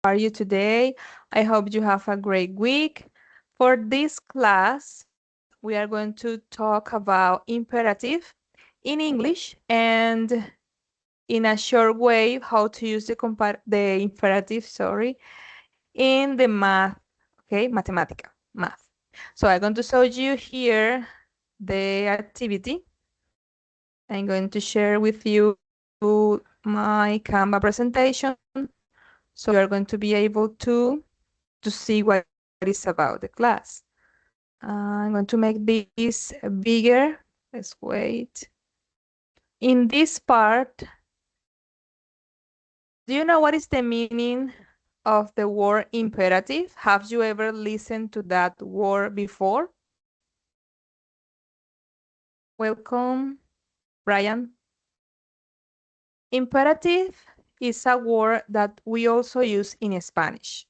are you today? I hope you have a great week. For this class, we are going to talk about imperative in English and in a short way how to use the imperative, sorry, in the math, okay, mathematica, math. So I'm going to show you here the activity. I'm going to share with you my Canva presentation. So you are going to be able to see what is about the class. I'm going to make this bigger. Let's wait. In this part, do you know what is the meaning of the word imperative? Have you ever listened to that word before? Welcome, Brian. Imperative is a word that we also use in Spanish.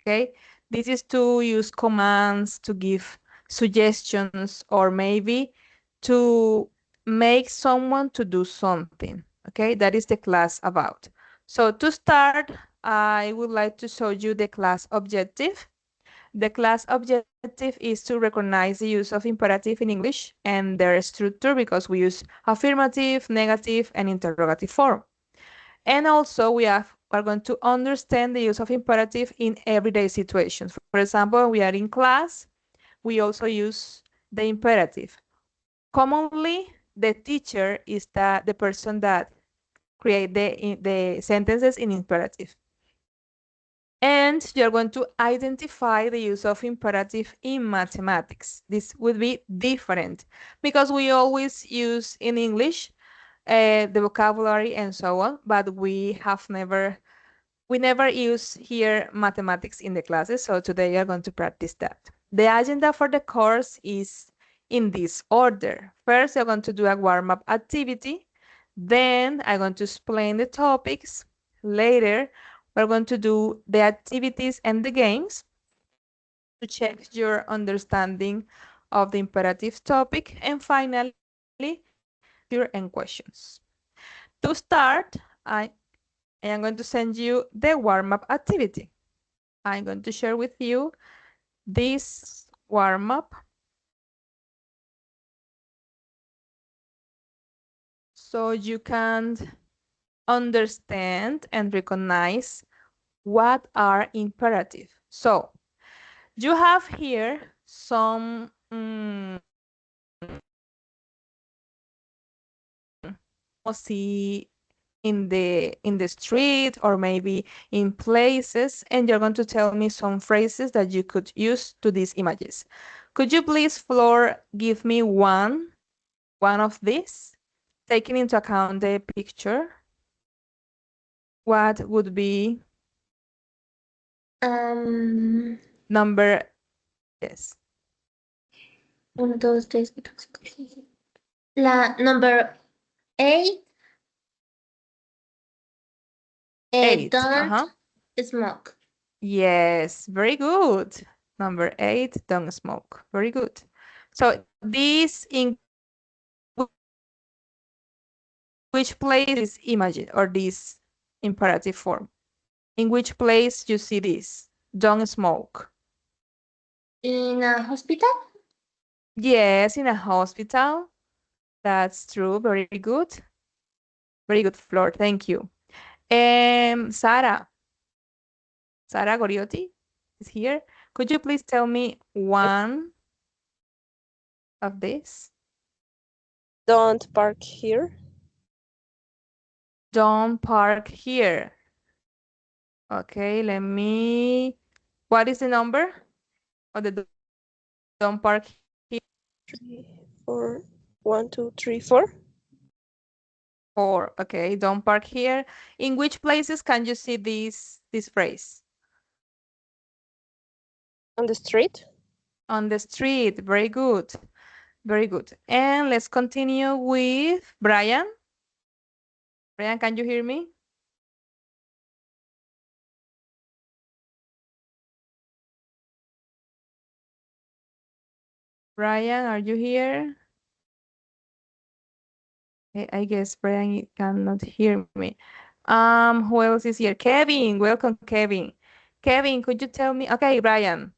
Okay, this is to use commands to give suggestions or maybe to make someone to do something. Okay, that is the class about. So to start, I would like to show you the class objective. The class objective is to recognize the use of imperative in English and their structure because we use affirmative, negative, and interrogative form. And also are going to understand the use of imperative in everyday situations. For example, we are in class, we also use the imperative. Commonly, the teacher is the person that create the sentences in imperative. And you're going to identify the use of imperative in mathematics. This would be different because we always use in English the vocabulary and so on, but we never use here mathematics in the classes, so today we are going to practice that. The agenda for the course is in this order. First, I'm going to do a warm-up activity. Then I'm going to explain the topics. Later, we're going to do the activities and the games to check your understanding of the imperative topic. And finally, your and questions. To start, I am going to send you the warm-up activity. I'm going to share with you this warm-up so you can understand and recognize what are imperative. So you have here some see in the street or maybe in places, and you're going to tell me some phrases that you could use to these images. Could you please, Flor, give me one of these, taking into account the picture? What would be number, yes. Uno, dos, tres, cuatro, cinco, seis. La number 8, Eight. don't smoke. Yes, very good. Number 8, don't smoke. Very good. So this in which place is image or this imperative form? In which place you see this? Don't smoke. In a hospital? Yes, in a hospital. That's true. Very good. Very good, Flor. Thank you. Sara. Sara Goriotti is here. Could you please tell me one of this? Don't park here. Don't park here. Okay, let me. What is the number of the don't park here? 3, 4, 1, 2, 3, 4. 4. Okay, don't park here. In which places can you see this phrase? On the street. On the street. Very good. Very good. And let's continue with Brian. Brian, can you hear me? Brian, are you here? I guess Brian cannot hear me. Who else is here? Kevin, welcome, Kevin. Kevin, could you tell me? Okay, Brian,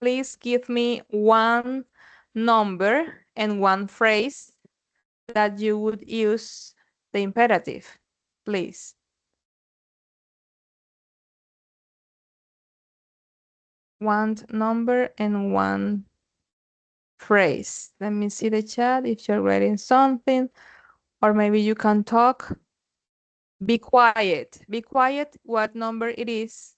please give me one number and one phrase that you would use the imperative, please. One number and one phrase. Let me see the chat if you're writing something, or maybe you can talk. Be quiet. Be quiet. What number it is?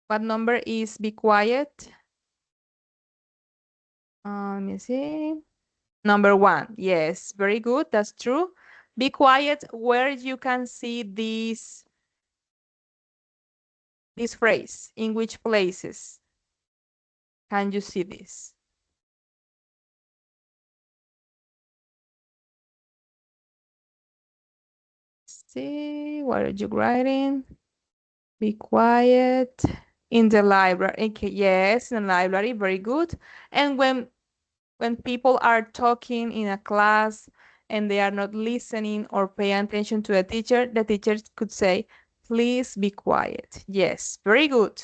What number is be quiet? Let me see. Number 1. Yes, very good. That's true. Be quiet where you can see this phrase. In which places can you see this? See, what are you writing? Be quiet in the library. Okay, yes, in the library, very good. And when people are talking in a class and they are not listening or paying attention to the teacher could say, please be quiet. Yes, very good.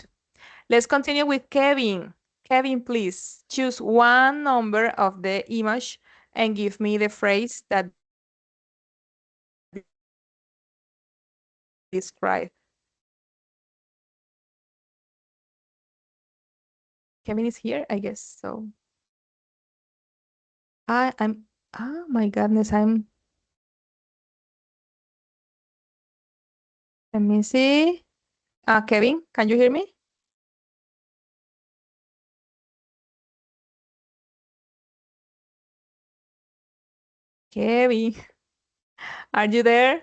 Let's continue with Kevin. Kevin, please choose one number of the image and give me the phrase that describe. Kevin is here, I guess so. I'm, oh my goodness, let me see. Kevin, can you hear me? Kevin, are you there?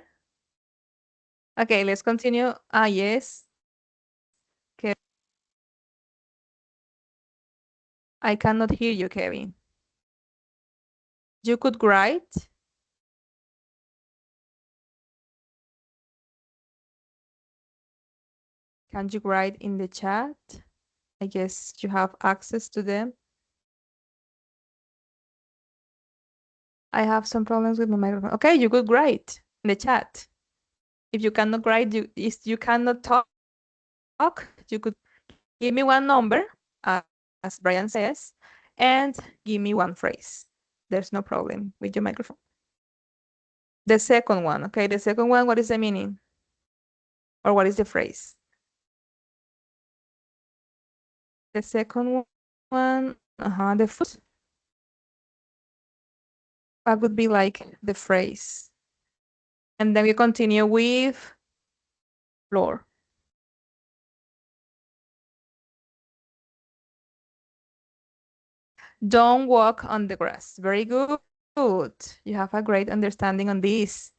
Okay, let's continue. Yes. Okay. I cannot hear you, Kevin. You could write. Can you write in the chat? I guess you have access to them. I have some problems with my microphone. Okay, you could write in the chat. If you cannot write, you cannot talk, you could give me one number, as Brian says, and give me one phrase. There's no problem with your microphone. The second one, okay, the second one, what is the meaning? Or what is the phrase? The second one, the foot. That would be like the phrase. And then we continue with floor. Don't walk on the grass. Very good. You have a great understanding on this.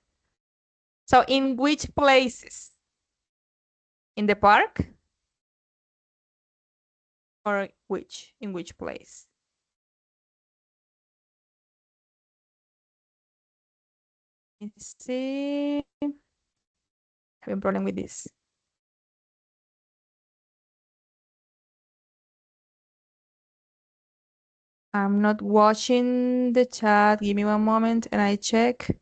So in which places? In the park? Or which? In which place? Let's see. Having a problem with this. I'm not watching the chat. Give me one moment and I check.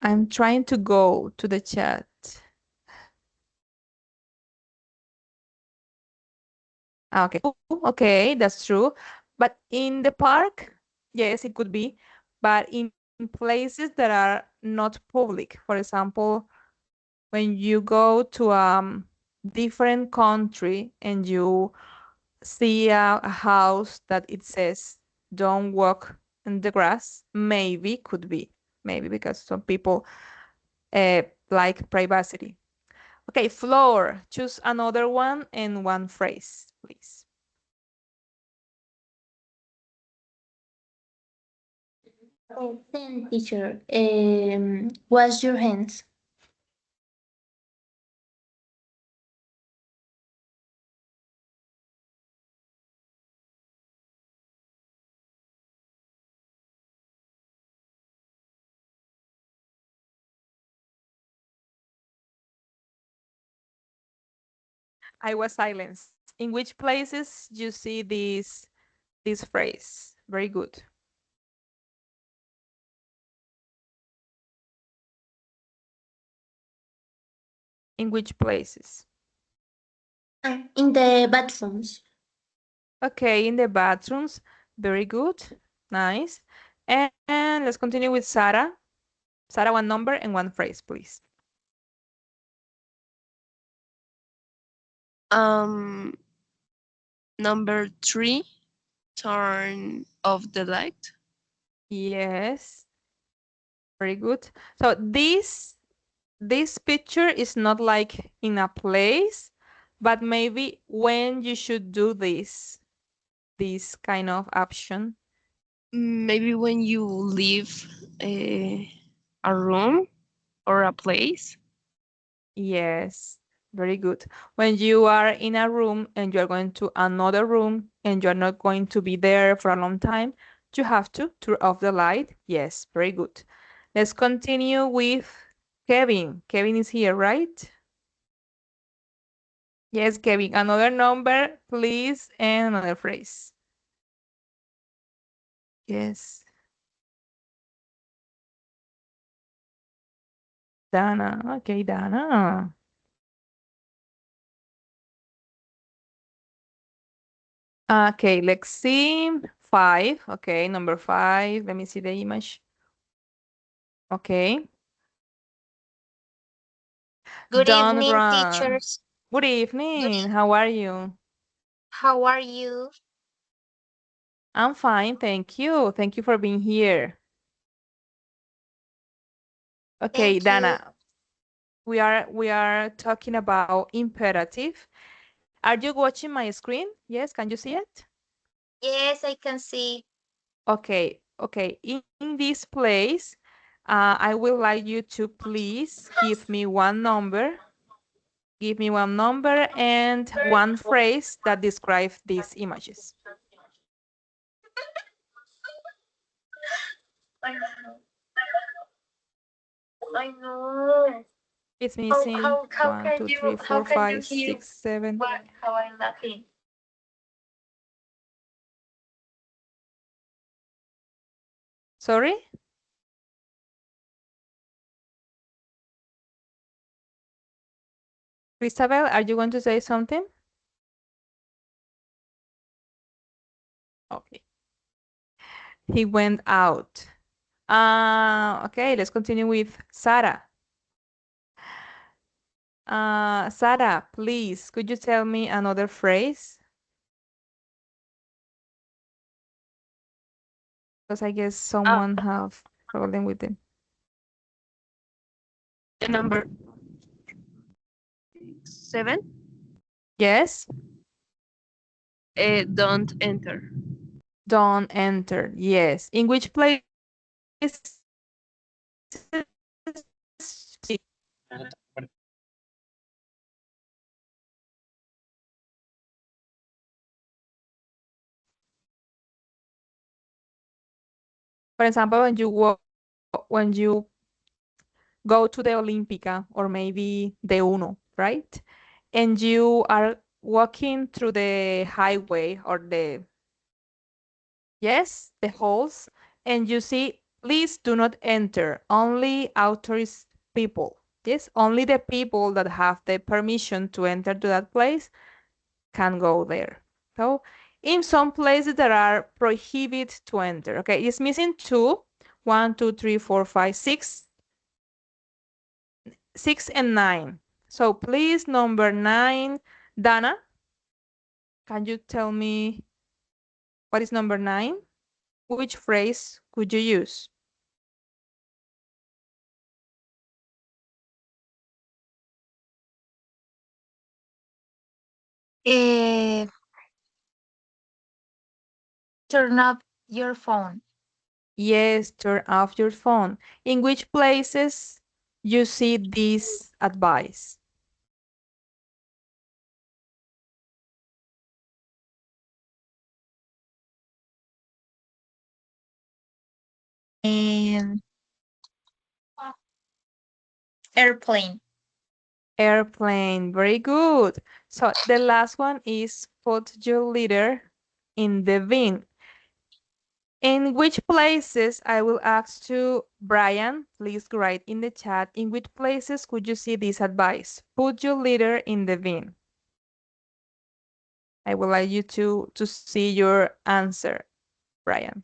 I'm trying to go to the chat. Okay. Okay, that's true. But in the park, yes, it could be. But in places that are not public, for example, when you go to a different country and you see a house that it says don't walk in the grass, maybe could be. Maybe because some people like privacy. Okay, floor. Choose another one and one phrase, please. Then, teacher, wash your hands. I was silenced. In which places you see this phrase? Very good. In which places? In the bathrooms. Okay, in the bathrooms. Very good. Nice. And let's continue with Sarah. Sarah, one number and one phrase, please. Number 3, turn off the light. Yes. Very good. So this picture is not like in a place, but maybe when you should do this kind of action. Maybe when you leave a room or a place. Yes, very good. When you are in a room and you are going to another room and you are not going to be there for a long time, you have to turn off the light. Yes, very good. Let's continue with Kevin. Kevin is here, right? Yes, Kevin. Another number, please, and another phrase. Yes. Dana. Okay, Dana. Okay, let's see. 5. Okay, number 5. Let me see the image. Okay. Good Don't evening, run. teachers. Good Good evening. evening. How are you? How are you? I'm fine, thank you. Thank you for being here. Okay, Thank you. Dana, we are talking about imperative. Are you watching my screen? Yes, can you see it? Yes, I can see. Okay, okay. In this place, I would like you to please give me one number. Give me one number and one phrase that describe these images. I know. It's How missing how how one, can two, you three, how four, can you five, hear six, seven. how I'm laughing? Sorry? Christabel, are you going to say something? Okay. He went out. Okay, let's continue with Sarah. Sarah, please, could you tell me another phrase? Because I guess someone have problem with it. The number 7, Yes? don't enter. Don't enter. Yes. In which place? For example, when you go to the Olímpica or maybe the Uno, right? And you are walking through the highway or the halls, and you see, please do not enter, only authorized people. Yes, only the people that have the permission to enter to that place can go there. So in some places there are prohibited to enter. Okay, it's missing 2. 1, 2, 3, 4, 5, 6. 6 and 9. So please, number 9, Dana, can you tell me what is number 9? Which phrase could you use? Eh, turn off your phone. Yes, turn off your phone. In which places you see this advice? And airplane. Airplane, very good. So the last one is put your letter in the bin. In which places, I will ask to Brian, please write in the chat, in which places could you see this advice? Put your litter in the bin. I would like you to see your answer, Brian.